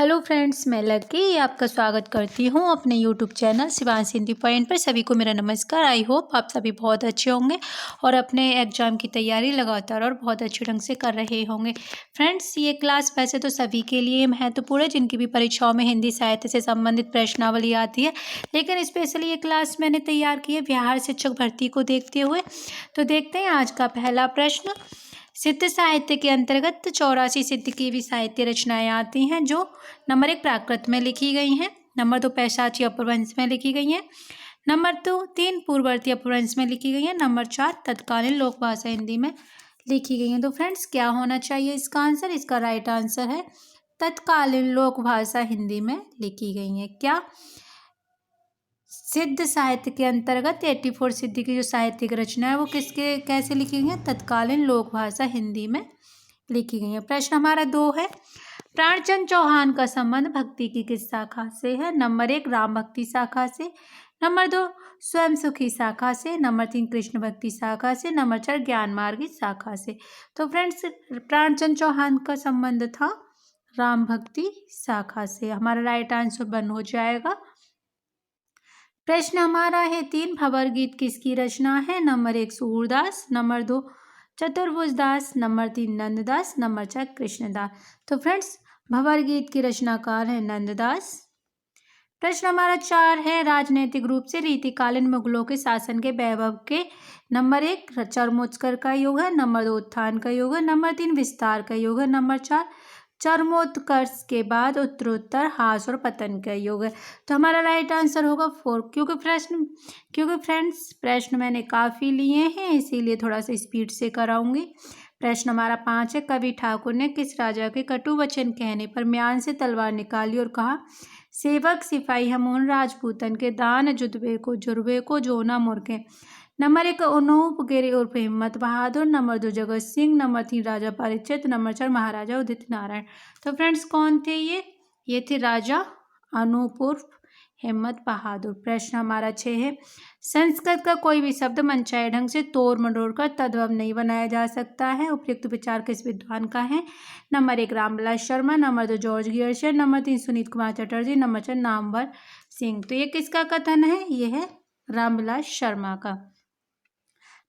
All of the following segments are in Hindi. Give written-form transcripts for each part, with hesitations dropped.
हेलो फ्रेंड्स, मैं लकी आपका स्वागत करती हूँ अपने YouTube channel Shivansh Hindi point पर। सभी को मेरा नमस्कार। आई होप आप सभी बहुत अच्छे होंगे और अपने एग्ज़ाम की तैयारी लगातार और बहुत अच्छे ढंग से कर रहे होंगे। फ्रेंड्स, ये क्लास वैसे तो सभी के लिए महत्वपूर्ण है जिनकी भी परीक्षाओं में हिंदी साहित्य से संबंधित प्रश्नावली आती है, लेकिन स्पेशली ये क्लास मैंने तैयार की है बिहार शिक्षक भर्ती को देखते हुए। तो देखते हैं आज का पहला प्रश्न। सिद्ध साहित्य के अंतर्गत 84 सिद्ध की भी साहित्य रचनाएं आती हैं जो नंबर 1 प्राकृत में लिखी गई हैं, नंबर 2 पैशाची अपभ्रंश में लिखी गई हैं, नंबर 3 पूर्ववर्ती अपभ्रंश में लिखी गई हैं, नंबर 4 तत्कालीन लोक भाषा हिंदी में लिखी गई हैं। तो फ्रेंड्स, क्या होना चाहिए इसका आंसर? इसका राइट आंसर है तत्कालीन लोक भाषा हिंदी में लिखी गई हैं। क्या सिद्ध साहित्य के अंतर्गत 84 सिद्ध की जो साहित्यिक रचना है वो किसके कैसे लिखी गई है? तत्कालीन लोक भाषा हिंदी में लिखी गई है। प्रश्न हमारा 2 है। प्राणचंद चौहान का संबंध भक्ति की किस शाखा से है? नंबर 1 राम भक्ति शाखा से, नंबर 2 स्वयं सुखी शाखा से, नंबर 3 कृष्ण भक्ति शाखा से, नंबर 4 ज्ञान मार्गी शाखा से। तो फ्रेंड्स, प्राणचंद चौहान का संबंध था राम भक्ति शाखा से। हमारा राइट आंसर 1 हो जाएगा। प्रश्न हमारा है 3 भंवर गीत किसकी रचना है? नंबर 1 सूरदास, नंबर 2 चतुर्भुज दास, नंबर 3 नंददास, नंबर 4 कृष्णदास। तो फ्रेंड्स, भंवर गीत की रचनाकार है नंददास। प्रश्न हमारा 4 है। राजनीतिक रूप से रीतिकालीन मुगलों के शासन के वैभव के नंबर 1 चरमोत्कर्ष का योग है, नंबर 2 उत्थान का योग है, नंबर 3 विस्तार का योग है, नंबर 4 चरमोत्कर्ष के बाद उत्तरोत्तर ह्रास और पतन का योग है। तो हमारा राइट आंसर होगा 4। क्योंकि फ्रेंड्स प्रश्न मैंने काफ़ी लिए हैं इसीलिए थोड़ा सा स्पीड से कराऊंगी। प्रश्न हमारा 5 है। कवि ठाकुर ने किस राजा के कटु वचन कहने पर म्यान से तलवार निकाली और कहा, सेवक सिपाही हम उन राजपूतन के दान जुर्बे को जो ना मुर्गे। नंबर 1 अनूप गिरी उर्फ हिम्मत बहादुर, नंबर 2 जगत सिंह, नंबर 3 राजा परीक्षित, नंबर 4 महाराजा उदित नारायण। तो फ्रेंड्स, कौन थे ये थे राजा अनूप उर्फ हिम्मत बहादुर। प्रश्न हमारा 6 है। संस्कृत का कोई भी शब्द मनचाहे ढंग से तोड़ मरोड़ कर तद्भव नहीं बनाया जा सकता है। उपयुक्त विचार किस विद्वान का है? Number 1 Ramvilas Sharma, number 2 George Grierson, number 3 Sunit Kumar Chatterji, number 4 Namvar Singh. तो ये किसका कथन है? ये है रामविलास शर्मा का।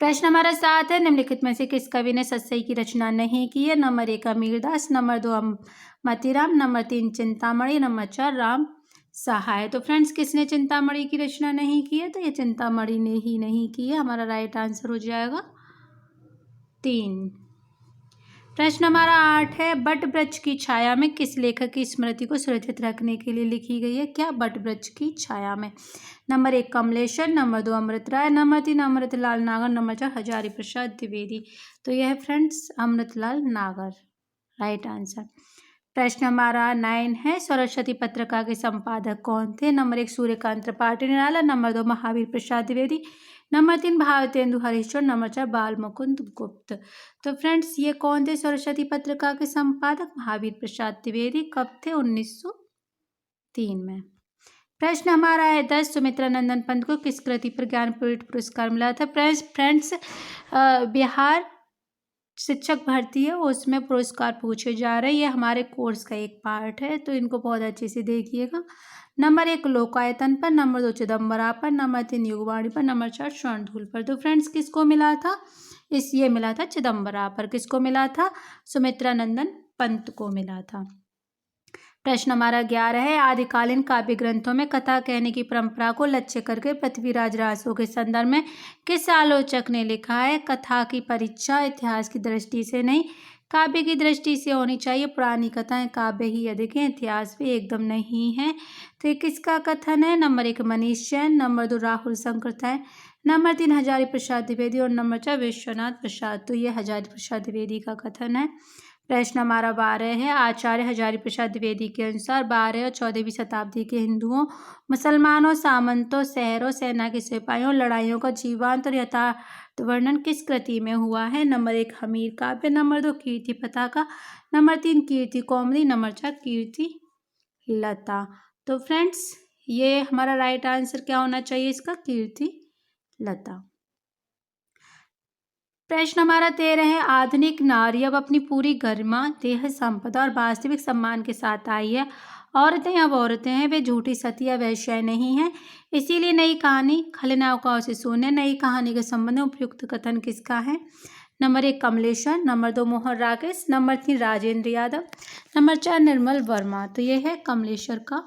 प्रश्न हमारा 7 है। निम्नलिखित में से किस कवि ने सतसई की रचना नहीं की है? Number 1 Amirdas, number 2 Matiram, number 3 Chintamani, number 4 Ram Sahay. तो फ्रेंड्स, किसने चिंतामणि की रचना नहीं की है? तो ये चिंतामणि ने ही नहीं की है। हमारा राइट आंसर हो जाएगा 3। प्रश्न हमारा 8 है। बट वृक्ष की छाया में किस लेखक की स्मृति को सुरक्षित रखने के लिए लिखी गई है? क्या बट वृक्ष की छाया में? नंबर 1 कमलेश्वर, नंबर 2 अमृत राय, नंबर 3 अमृतलाल नागर, नंबर 4 हजारी प्रसाद द्विवेदी। तो यह है फ्रेंड्स अमृतलाल नागर, राइट आंसर। प्रश्न हमारा 9 है। सरस्वती पत्रिका के संपादक कौन थे? Number 1 Suryakant Tripathi Nirala, number 2 Mahavir Prasad Dwivedi, number 3 Bharatendu Harishwar, number 4 बाल मुकुंद गुप्त। तो फ्रेंड्स, ये कौन थे सरस्वती पत्रिका के संपादक? महावीर प्रसाद द्विवेदी। कब थे? 1903 में। प्रश्न हमारा है 10। सुमित्रा नंदन पंत को किस कृति पर ज्ञानपीठ पुरस्कार मिला था? फ्रेंड्स, बिहार शिक्षक भर्ती है उसमें पुरस्कार पूछे जा रहे हैं। ये हमारे कोर्स का एक पार्ट है तो इनको बहुत अच्छे से देखिएगा। नंबर 1 लोकायतन पर, नंबर 2 चिदम्बरा पर, नंबर 3 युगवाणी पर, नंबर 4 स्वर्णधूल पर। तो फ्रेंड्स, किसको मिला था? ये मिला था चिदम्बरा पर। किसको मिला था? सुमित्रा नंदन पंत को मिला था। प्रश्न हमारा 11 है। आदिकालीन काव्य ग्रंथों में कथा कहने की परंपरा को लक्ष्य करके पृथ्वीराज रासो के संदर्भ में किस आलोचक ने लिखा है? कथा की परीक्षा इतिहास की दृष्टि से नहीं, काव्य की दृष्टि से होनी चाहिए। पुरानी कथाएं काव्य ही अधिक है, इतिहास भी एकदम नहीं है। तो ये किसका कथन है? Number 1 Manish Jain, number 2 Rahul Shankar, number 3 Hazari Prasad Dwivedi और नंबर 4 विश्वनाथ प्रसाद। तो ये हजारी प्रसाद द्विवेदी का कथन है। प्रश्न हमारा 12 है। आचार्य हजारी प्रसाद द्विवेदी के अनुसार 12 और 14वीं शताब्दी के हिंदुओं, मुसलमानों, सामंतों, शहरों, सेना के सिपाहियों, लड़ाइयों का जीवांत और यथार्थ वर्णन किस कृति में हुआ है? नंबर 1 हमीर काव्य, नंबर 2 कीर्ति पताका, नंबर 3 कीर्ति कौमुदी, नंबर 4 कीर्ति लता। तो फ्रेंड्स, ये हमारा राइट आंसर क्या होना चाहिए इसका? कीर्ति लता। प्रश्न हमारा 13 है, आधुनिक नारी अब अपनी पूरी गरिमा, देह संपदा और वास्तविक सम्मान के साथ आई है। औरतें अब औरतें हैं, वे झूठी सती या वेश्याएं नहीं हैं। इसीलिए नई कहानी खलनायिकाओं से सुने। नई कहानी के संबंध में उपयुक्त कथन किसका है? Number 1 Kamleshwar, number 2 Mohan Rakesh, number 3 Rajendra Yadav, number 4 Nirmal Verma. तो ये है कमलेश्वर का।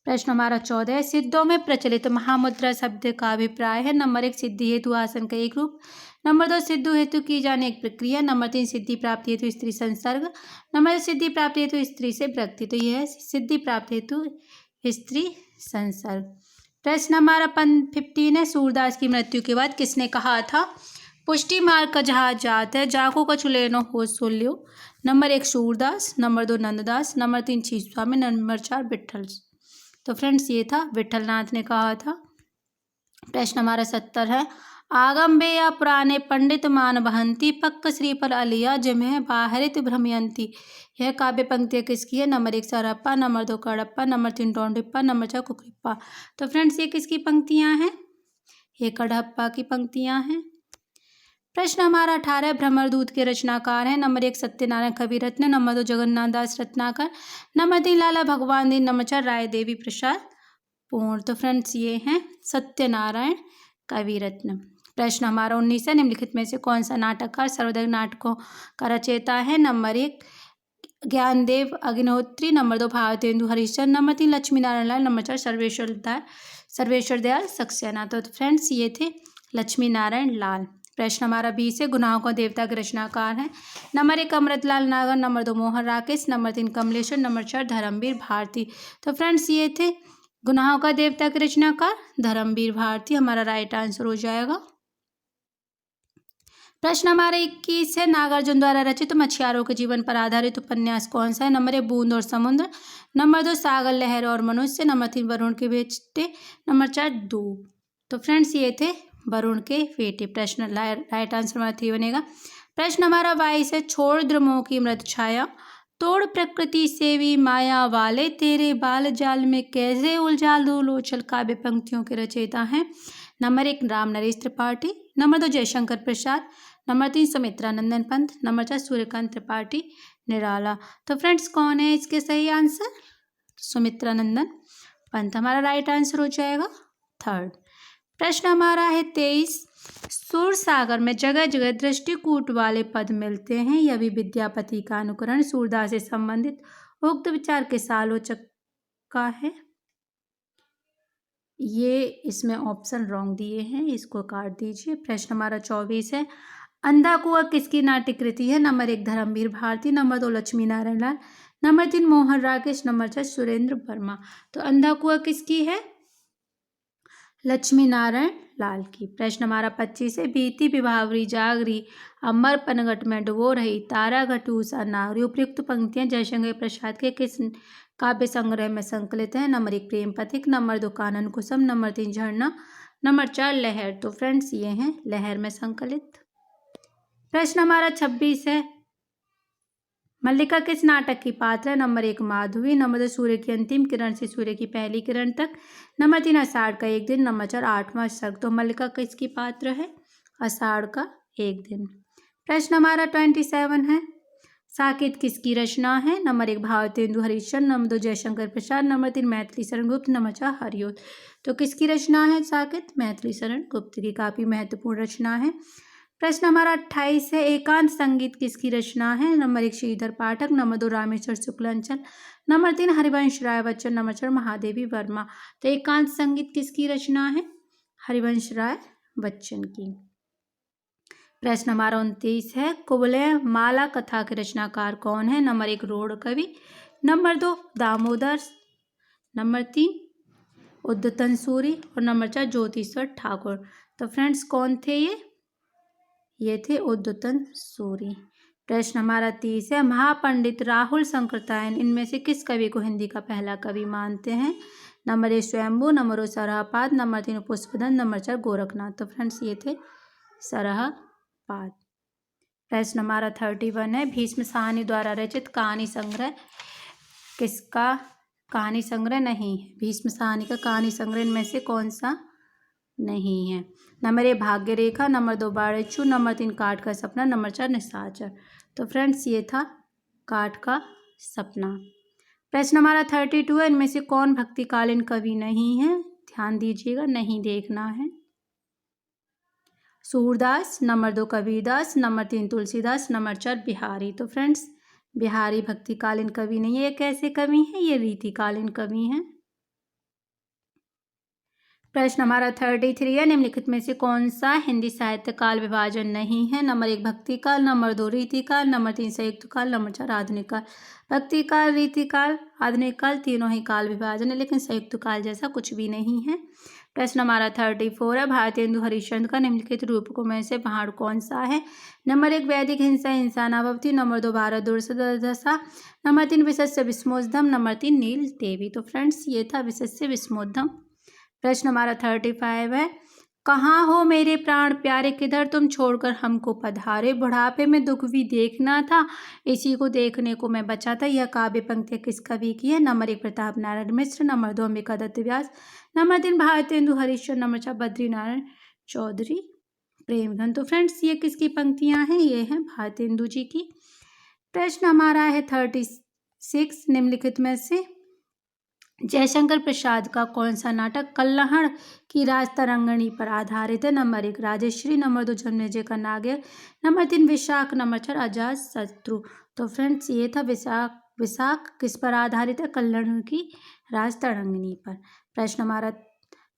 प्रश्न हमारा 14 है, सिद्धों में प्रचलित महामुद्रा शब्द का अभिप्राय है। नंबर 1 सिद्धि हेतु आसन का एक रूप, नंबर 2 सिद्धि हेतु की जाने एक प्रक्रिया, नंबर 3 सिद्धि प्राप्ति हेतु स्त्री संसर्ग, नंबर 4 सिद्धि प्राप्ति हेतु स्त्री से व्यक्ति। तो यह है सिद्धि प्राप्ति हेतु स्त्री संसर्ग। प्रश्न हमारा 15 है, सूरदास की मृत्यु के बाद किसने कहा था? पुष्टि मार्ग का जहाज जात है, जाको कछु लेनो हो सो ल्यो। Number 1 Surdas, number 2 Nanddas, number 3 Chhitswami, number 4 Vitthal. तो फ्रेंड्स ये था विट्ठलनाथ ने कहा था। प्रश्न हमारा 70 है, आगम बे या पुराने पंडित मान बहंती, पक्क श्रीफल अलिया जिमें बाहरित भ्रमयंती। यह काव्य पंक्तियाँ किसकी है? Number 1 Sarappa, number 2 Kadappa, number 3 Tondippa, number 4 Kukrippa. तो फ्रेंड्स ये किसकी पंक्तियाँ हैं? ये कडप्पा की पंक्तियाँ हैं। प्रश्न हमारा 18, भ्रमरदूत के रचनाकार हैं। नंबर 1 सत्यनारायण कविरत्न, नंबर 2 जगन्नाथ दास रत्नाकर, नंबर 3 लाला भगवान दीन, नंबर 4 राय देवी प्रसाद पूर्ण। तो फ्रेंड्स ये हैं सत्यनारायण कविरत्न। प्रश्न हमारा 19 है, निम्नलिखित में से कौन सा नाटककार सर्वाधिक नाटकों का रचयिता है? Number 1 Gyandev Agnihotri, number 2 Bharatendu Harishchandra, number 3 Lakshmi Narayan Lal, number 4 Sarveshwar Dayal Saxena. तो फ्रेंड्स ये थे लक्ष्मी नारायण लाल। प्रश्न हमारा 20 है, गुनाहों का देवता के रचनाकार हैं। Number 1 Amritlal Nagar, number 2 Mohan Rakesh, number 3 Kamleshwar, number 4 Dharamvir Bharati. तो फ्रेंड्स ये थे गुनाहों का देवता के रचनाकार धर्मवीर भारती, हमारा राइट आंसर हो जाएगा। प्रश्न हमारा 21 है, नागार्जुन द्वारा रचित मछुआरों के जीवन पर आधारित उपन्यास कौन सा है? नंबर 1 बूंद और समुद्र, नंबर 2 सागर लहर और मनुष्य, नंबर 3 वरुण के बेटे, नंबर 4 दूब। तो फ्रेंड्स ये थे वरुण के बेटे। प्रश्न राइट आंसर हमारा 3 बनेगा। प्रश्न हमारा 22 है, छोड़ द्रुमों की मृत छाया, तोड़ प्रकृति सेवी माया वाले, तेरे बाल जाल में कैसे उलझा दो लोचल। काव्य पंक्तियों के रचयिता हैं। Number 1 Ram Naresh Tripathi, number 2 Jaishankar Prasad, number 3 Sumitranandan Pant, number 4 Suryakant Tripathi Nirala. तो फ्रेंड्स कौन है इसके सही आंसर? सुमित्रानंदन पंत हमारा राइट आंसर हो जाएगा 3rd। प्रश्न हमारा है 23, सुर सागर में जगह जगह दृष्टिकूट वाले पद मिलते हैं, यह भी विद्यापति का अनुकरण सूरदास से संबंधित उक्त विचार के आलोचक का है। ये इसमें ऑप्शन रॉन्ग दिए हैं, इसको काट दीजिए। प्रश्न हमारा 24 है, अंधा कुआं किसकी नाट्य कृति है? Number 1 Dharamvir Bharati, number 2 Lakshmi Narayan Lal, number 3 Mohan Rakesh, number 4 Surendra Verma. तो अंधा कुआं किसकी है? लक्ष्मी नारायण लाल की। प्रश्न हमारा 25 है, बीती विभावरी जागरी, अमर पनघट में डुबो रही, तारा घटूसा नागरी। उपयुक्त पंक्तियां जयशंकर प्रसाद के किस काव्य संग्रह में संकलित है? नंबर 1 प्रेम पथिक, नंबर 2 कानन कुसुम, नंबर 3 झरना, नंबर 4 लहर। तो फ्रेंड्स ये हैं लहर में संकलित। प्रश्न हमारा 26 है, मल्लिका किस नाटक की पात्र है? नंबर 1 माधवी, नंबर 2 सूर्य की अंतिम किरण से सूर्य की पहली किरण तक, नंबर 3 आषाढ़ का एक दिन, नंबर 4 8वां सर्ग। तो मल्लिका किसकी पात्र है? आषाढ़ का एक दिन। प्रश्न हमारा 27 है, साकेत किसकी रचना है? Number 1 Bharatendu Harishchandra, number 2 Jaishankar Prasad, number 3 Maithili Sharan Gupt, number 4 हरिओत। तो किसकी रचना है साकेत? मैथिली शरण गुप्त की, काफी महत्वपूर्ण रचना है। प्रश्न हमारा 28 है, एकांत संगीत किसकी रचना है? नंबर 1 श्रीधर पाठक, number 2 Rameshwar Shuklanchal, number 3 Harivansh Rai Bachchan, number 4 Mahadevi Verma. तो एकांत संगीत किसकी रचना है? हरिवंश राय बच्चन की। प्रश्न हमारा 29 है, कुवलय माला कथा के रचनाकार कौन है? नंबर 1 रोड कवि, नंबर 2 दामोदर, नंबर 3 उद्यतन सूरी और नंबर 4 ज्योतिश्वर ठाकुर। तो फ्रेंड्स कौन थे ये थे उद्यतन सूरी। प्रश्न हमारा 30 है, महापंडित राहुल शंकरतायन इनमें से किस कवि को हिंदी का पहला कवि मानते हैं? Number 1 Swayambhu, number 2 Sarahpad, number 3 Pushpadant, number 4 Gorakhnath. तो फ्रेंड्स ये थे सरहपाद। प्रश्न हमारा 31 है, भीष्म साहनी द्वारा रचित कहानी संग्रह किसका कहानी संग्रह नहीं है? भीष्म साहनी का कहानी संग्रह इनमें से कौन सा नहीं है। नंबर 1 भाग्य रेखा, नंबर 2 बाड़ेचू, नंबर 3 काठ का सपना, नंबर 4 निशाचर। तो फ्रेंड्स ये था काठ का सपना। प्रश्न हमारा 32 है, इनमें से कौन भक्तिकालीन कवि नहीं है? ध्यान दीजिएगा, नहीं देखना है। Surdas, number 2 Kabirdas, number 3 Tulsidas, number 4 Bihari. तो फ्रेंड्स बिहारी भक्तिकालीन कवि नहीं है। ये कैसे कवि हैं? ये रीतिकालीन कवि हैं। प्रश्न हमारा 33 है, निम्नलिखित में से कौन सा हिंदी साहित्य काल विभाजन नहीं है? नंबर 1 भक्ति काल, नंबर 2 रीतिकाल, नंबर 3 संयुक्त काल, नंबर 4 आधुनिक काल। भक्ति काल, रीतिकाल, आधुनिक काल तीनों ही काल विभाजन है, लेकिन संयुक्त काल जैसा कुछ भी नहीं है। प्रश्न हमारा 34 है, भारतेंदु हरिश्चंद्र का निम्नलिखित रूपकों में से पहाड़ कौन सा है? नंबर 1 वैदिक हिंसा हिंसा न भवति, नंबर 2 भारत दुर्दशा, नंबर 3 विशस्य विस्मोद्धम, नंबर 3 नील देवी। तो फ्रेंड्स ये था विशस्य विस्मोद्धम। प्रश्न हमारा 35 है, कहाँ हो मेरे प्राण प्यारे, किधर तुम छोड़कर हमको पधारे, बुढ़ापे में दुख भी देखना था, इसी को देखने को मैं बचा था। यह काव्य पंक्ति किस कवि की है? नंबर 1 प्रताप नारायण मिश्र, नंबर 2 अंबिका दत्त व्यास, नंबर 3 भारतेंदु हरिश्चंद्र, नंबर 4 बद्री नारायण चौधरी प्रेमधन। तो फ्रेंड्स ये किसकी पंक्तियां हैं? ये हैं भारतेंदु जी की। प्रश्न हमारा है 36, निम्नलिखित में से जयशंकर प्रसाद का कौन सा नाटक कल्हड़ की राज तरंगिणी पर आधारित है? नंबर 1 राजश्री, नंबर 2 जन्मेजय का नागिन, नंबर 3 विशाख, नंबर 4 अजात शत्रु। तो फ्रेंड्स ये था विशाख। विशाख किस पर आधारित है? कल्हड़ की राज तरंगिणी पर। प्रश्न हमारा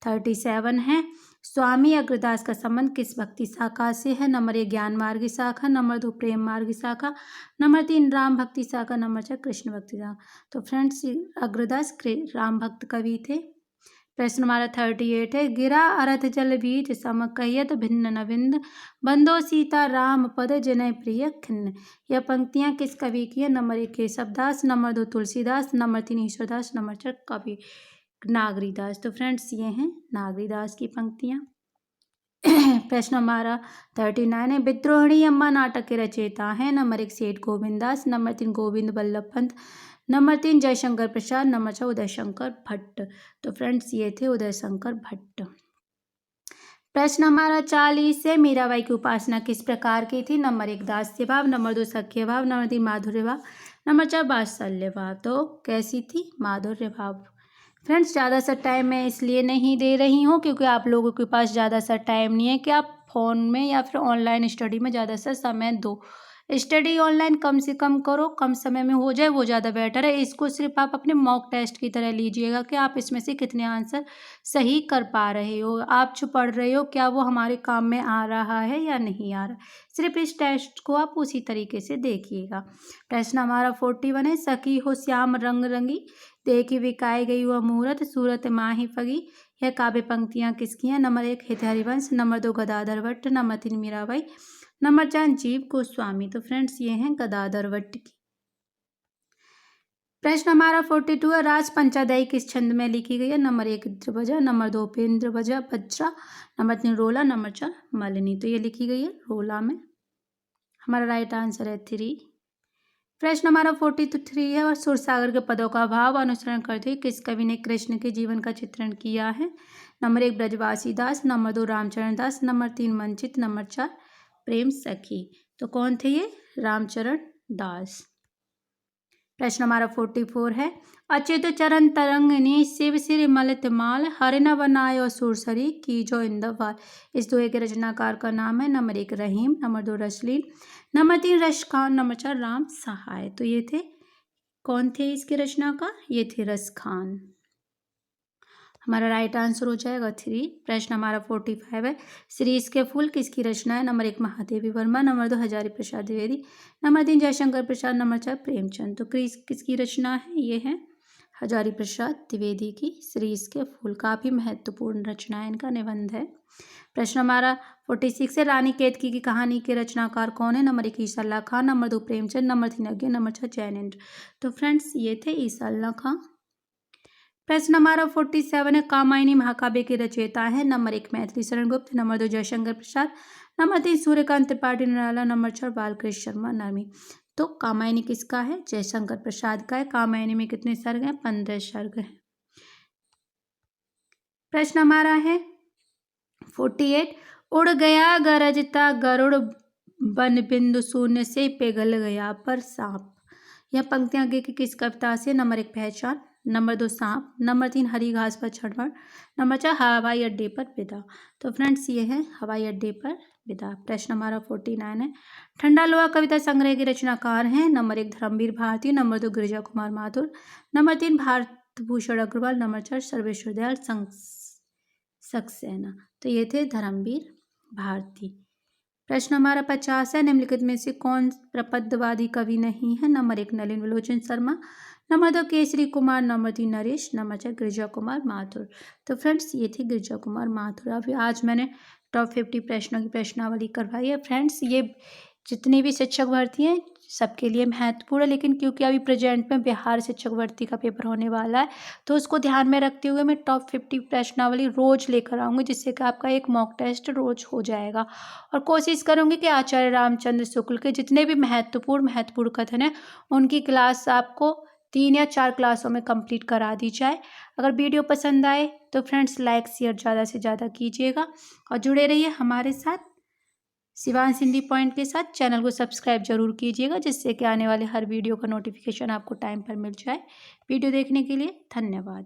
37 है, स्वामी अग्रदास का संबंध किस भक्ति शाखा से है? नंबर 1 ज्ञान मार्गी शाखा, नंबर 2 प्रेम मार्गी शाखा, नंबर 3 राम भक्ति शाखा, नंबर 4 कृष्ण भक्ति शाखा। तो फ्रेंड्स अग्रदास राम भक्त कवि थे। प्रश्न हमारा 38 है, गिरा अरथ जल बीज सम कहियत भिन्न नविंद, बंदो सीता राम पद जनय प्रिय खिन्न। यह पंक्तियां किस कवि की है? Number 1 Keshavdas, number 2 Tulsidas, number 3 Ishwardas, number 4 कवि नागरीदास। तो फ्रेंड्स ये हैं नागरीदास की पंक्तियां। प्रश्न हमारा 39 है, विद्रोहिणी अम्मा नाटक के रचयिता हैं? नंबर 1 सेठ Govindas, number 3 Govind Ballabh Pant, number 3 Jaishankar Prasad, number 4 Uday Shankar Bhatt. तो फ्रेंड्स ये थे उदय शंकर भट्ट। प्रश्न हमारा 40 है, मीराबाई की उपासना किस प्रकार की थी? नंबर 1 दास्य भाव, नंबर 2 सख्य भाव, नंबर 3 माधुर्य भाव, नंबर 4 वात्सल्य भाव। तो कैसी थी? माधुर्य भाव। फ्रेंड्स ज़्यादा सा टाइम मैं इसलिए नहीं दे रही हूँ क्योंकि आप लोगों के पास ज़्यादा सा टाइम नहीं है कि आप फ़ोन में या फिर ऑनलाइन स्टडी में ज़्यादा सा समय दो। स्टडी ऑनलाइन कम से कम करो, कम समय में हो जाए वो ज़्यादा बेटर है। इसको सिर्फ आप अपने मॉक टेस्ट की तरह लीजिएगा कि आप इसमें से कितने आंसर सही कर पा रहे हो, आप जो पढ़ रहे हो क्या वो हमारे काम में आ रहा है या नहीं आ रहा। सिर्फ इस टेस्ट को आप उसी तरीके से देखिएगा। प्रश्न हमारा 41 है, सखी हो श्याम रंग रंगी, देखी बिकाई गई वह मूरत, सूरत माही फगी। यह काव्य पंक्तियां किसकी हैं? नंबर 1 हित Harivansh, number 2 Gadadhar Bhatt, number 3 Mirabai, number 4 जीव गोस्वामी। तो फ्रेंड्स ये हैं गदाधर भट्ट की। प्रश्न हमारा 42 है, राज पंचाध्यायी किस छंद में लिखी गई है? नंबर 1 इंद्रभजा, नंबर 2 उपेंद्र बजा बज्रा, नंबर 3 रोला, नंबर 4 मालिनी। तो ये लिखी गई है रोला में। हमारा राइट आंसर है 3। प्रश्न हमारा 43 है, और सुरसागर के पदों का भाव अनुसरण करते हुए किस कवि ने कृष्ण के जीवन का चित्रण किया है? नंबर 1 ब्रजवासी दास, नंबर 2 रामचरण दास, नंबर 3 मंचित, नंबर 4 प्रेम सखी। तो कौन थे ये? रामचरण दास। प्रश्न हमारा 44 है, अच्युत चरण तरंगिनी शिव सिर मलित माल, हरि न बनायो सुरसरी की जो इंदवाल। इस दोहे के रचनाकार का नाम है number 1 Rahim, number 2 Raslin, number 3 Ras Khan, number 4 Ram Sahay. तो ये थे, कौन थे इसके रचनाकार? ये थे रस खान। हमारा राइट आंसर हो जाएगा 3। प्रश्न हमारा 45 है, शीरीष के फूल किसकी रचना है? Number 1 Mahadevi Verma, number 2 Hazari Prasad Dwivedi, number 3 Jaishankar Prasad, number 4 Premchand. तो किसकी रचना है? ये है हजारी प्रसाद द्विवेदी की शीरीष के फूल। काफ़ी महत्वपूर्ण रचना है, इनका निबंध है। प्रश्न हमारा 46 है, रानी केतकी की कहानी के रचनाकार कौन है? Number 1 Insha Allah Khan, number 2 Premchand, number 3 Agyeya, number 4 Jainendra. तो फ्रेंड्स ये थे ईसा अल्लाह खां। प्रश्न हमारा 47 है, कामायनी महाकाव्य के रचयिता है? Number 1 Maithili Sharan Gupt, number 2 Jaishankar Prasad, number 3 Suryakant Tripathi Nirala, number 4 Balkrishna Sharma नरमी। तो कामायनी किसका है? जयशंकर प्रसाद का है। कामायनी में कितने सर्ग हैं? 15 सर्ग हैं। प्रश्न हमारा है 48 उड़ गया गरजता गरुड़ बन बिंदु शून्य से पिघल गया पर सांप। यह पंक्तियां आगे की किस कविता से? नंबर 1 पहचान, नंबर 2 सांप, नंबर 3 हरी घास पर चढ़ना, नंबर 4 हवाई अड्डे पर विदा। तो फ्रेंड्स ये है हवाई अड्डे पर विदा। प्रश्न हमारा 49 है। ठंडा लोहा कविता संग्रह के रचनाकार हैं? Number 1 Dharamvir Bharati, number 2 Girija Kumar Mathur, number 3 Bharat Bhushan Agrawal, number 4 Sarveshwar Dayal Saxena. तो ये थे धर्मवीर भारती। प्रश्न हमारा 50 है। निम्नलिखित में से कौन प्रपद्यवादी कवि नहीं है? Number 1 Nalin Vilochan Sharma, number 2 Kesari Kumar, number 3 Naresh, number 4 Girija Kumar Mathur. तो फ्रेंड्स ये थी गिरिजा कुमार माथुर। अभी आज मैंने टॉप 50 प्रश्नों की प्रश्नावली करवाई है। फ्रेंड्स ये जितनी भी शिक्षक भर्ती हैं सबके लिए महत्वपूर्ण है, लेकिन क्योंकि अभी प्रेजेंट में बिहार शिक्षक भर्ती का पेपर होने वाला है तो उसको ध्यान में रखते हुए मैं टॉप 50 प्रश्नावली रोज लेकर आऊँगी, जिससे कि आपका एक मॉक टेस्ट रोज हो जाएगा। और कोशिश करूँगी कि आचार्य रामचंद्र शुक्ल के जितने भी महत्वपूर्ण कथन हैं उनकी क्लास आपको 3 या 4 क्लासों में कंप्लीट करा दी जाए। अगर वीडियो पसंद आए तो फ्रेंड्स लाइक शेयर ज़्यादा से ज़्यादा कीजिएगा और जुड़े रहिए हमारे साथ शिवांश हिंदी पॉइंट के साथ। चैनल को सब्सक्राइब जरूर कीजिएगा, जिससे कि आने वाले हर वीडियो का नोटिफिकेशन आपको टाइम पर मिल जाए। वीडियो देखने के लिए धन्यवाद।